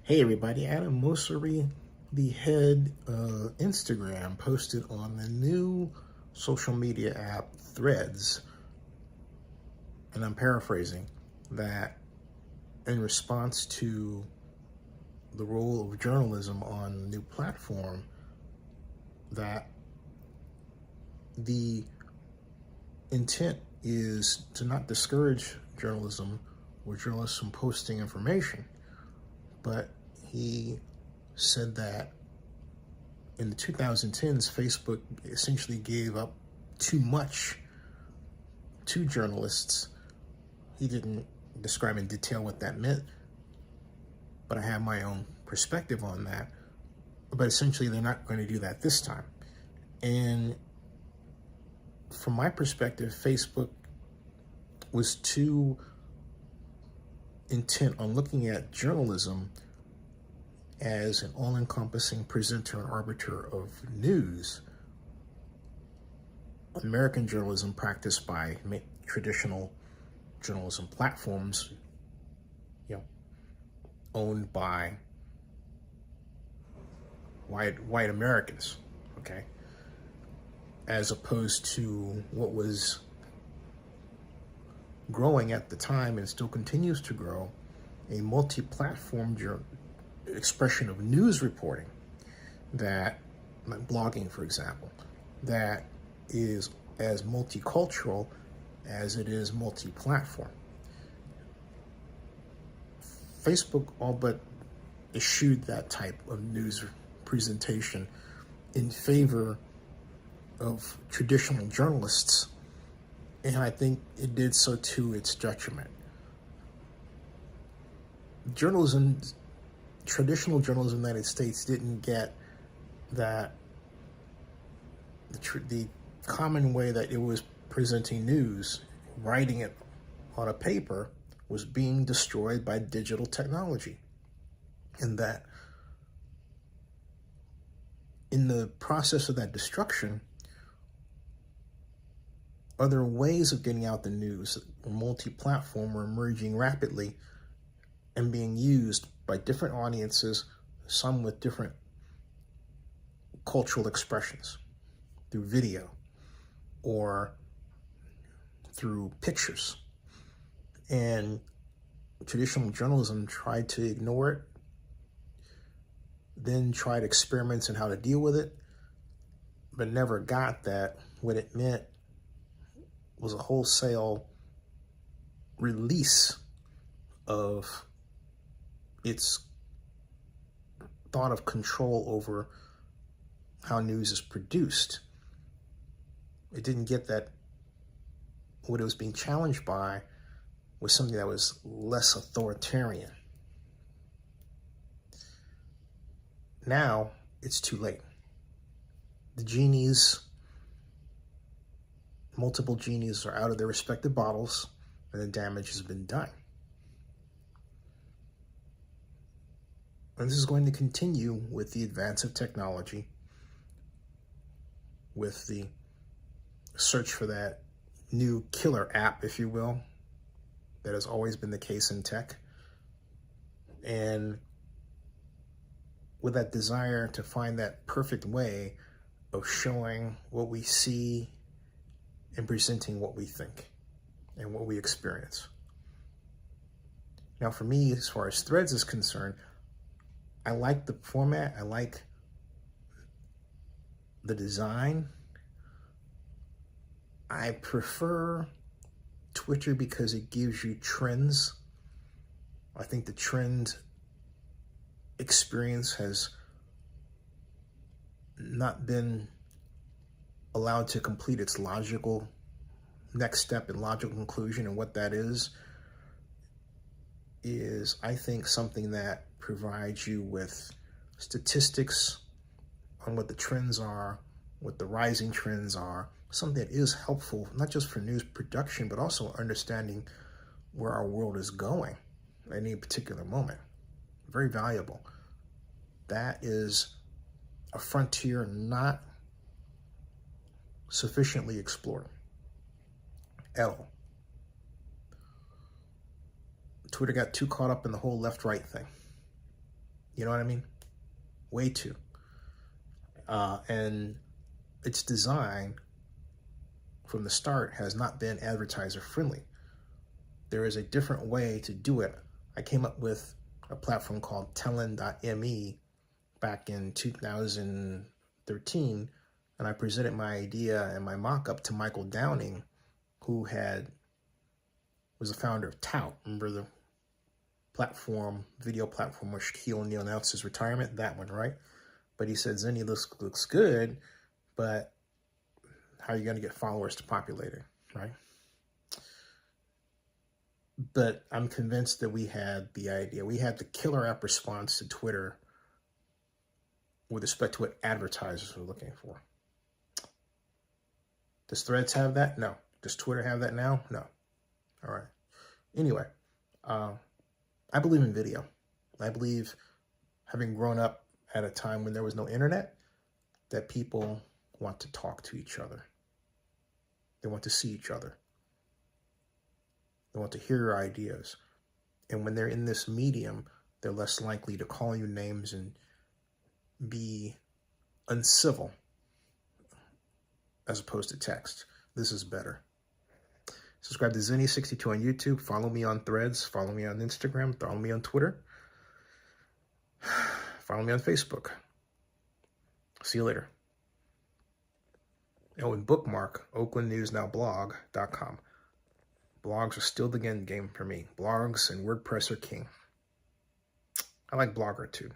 Hey everybody, Adam Mosseri, the head of Instagram, posted on the new social media app Threads, and I'm paraphrasing, that in response to the role of journalism on the new platform, that the intent is to not discourage journalism or journalists from posting information, but he said that in the 2010s, Facebook essentially gave up too much to journalists. He didn't describe in detail what that meant, but I have my own perspective on that. But essentially, they're not going to do that this time. And from my perspective, Facebook was too intent on looking at journalism as an all-encompassing presenter and arbiter of news. American journalism practiced by traditional journalism platforms, owned by white Americans, okay, as opposed to what was growing at the time and still continues to grow, a multi-platform expression of news reporting, that, like blogging, for example, that is as multicultural as it is multi-platform. Facebook all but eschewed that type of news presentation in favor of traditional journalists, and I think it did so to its detriment. Traditional journalism in the United States didn't get that the common way that it was presenting news, writing it on a paper, was being destroyed by digital technology. And that in the process of that destruction, other ways of getting out the news, multi-platform, were emerging rapidly and being used by different audiences, some with different cultural expressions, through video or through pictures. And traditional journalism tried to ignore it, then tried experiments in how to deal with it, but never got that what it meant was a wholesale release of its thought of control over how news is produced. It didn't get that what it was being challenged by was something that was less authoritarian. Now it's too late. The genies, multiple genies, are out of their respective bottles, and the damage has been done. And this is going to continue with the advance of technology, with the search for that new killer app, if you will, that has always been the case in tech. And with that desire to find that perfect way of showing what we see and presenting what we think and what we experience. Now, for me, as far as Threads is concerned, I like the format, I like the design. I prefer Twitter because it gives you trends. I think the trend experience has not been allowed to complete its logical next step and logical conclusion, and what that is I think something that provides you with statistics on what the trends are, what the rising trends are, something that is helpful, not just for news production, but also understanding where our world is going at any particular moment. Very valuable. That is a frontier not sufficiently explored at all. Twitter got too caught up in the whole left-right thing. You know what I mean? Way too. And its design from the start has not been advertiser friendly. There is a different way to do it. I came up with a platform called Telin.me back in 2013, and I presented my idea and my mock-up to Michael Downing, who was the founder of Tout. Remember the platform, video platform where Shaquille O'Neal announced his retirement? That one, right? But he said, Zenny looks good, but how are you going to get followers to populate it, right? But I'm convinced that we had the idea. We had the killer app response to Twitter with respect to what advertisers were looking for. Does Threads have that? No. Does Twitter have that now? No. All right. Anyway, I believe in video. I believe, having grown up at a time when there was no internet, that people want to talk to each other. They want to see each other. They want to hear your ideas. And when they're in this medium, they're less likely to call you names and be uncivil as opposed to text. This is better. Subscribe to Zenny62 on YouTube. Follow me on Threads. Follow me on Instagram. Follow me on Twitter. Follow me on Facebook. See you later. Oh, and bookmark OaklandNewsNowBlog.com. Blogs are still the end game for me. Blogs and WordPress are king. I like Blogger too.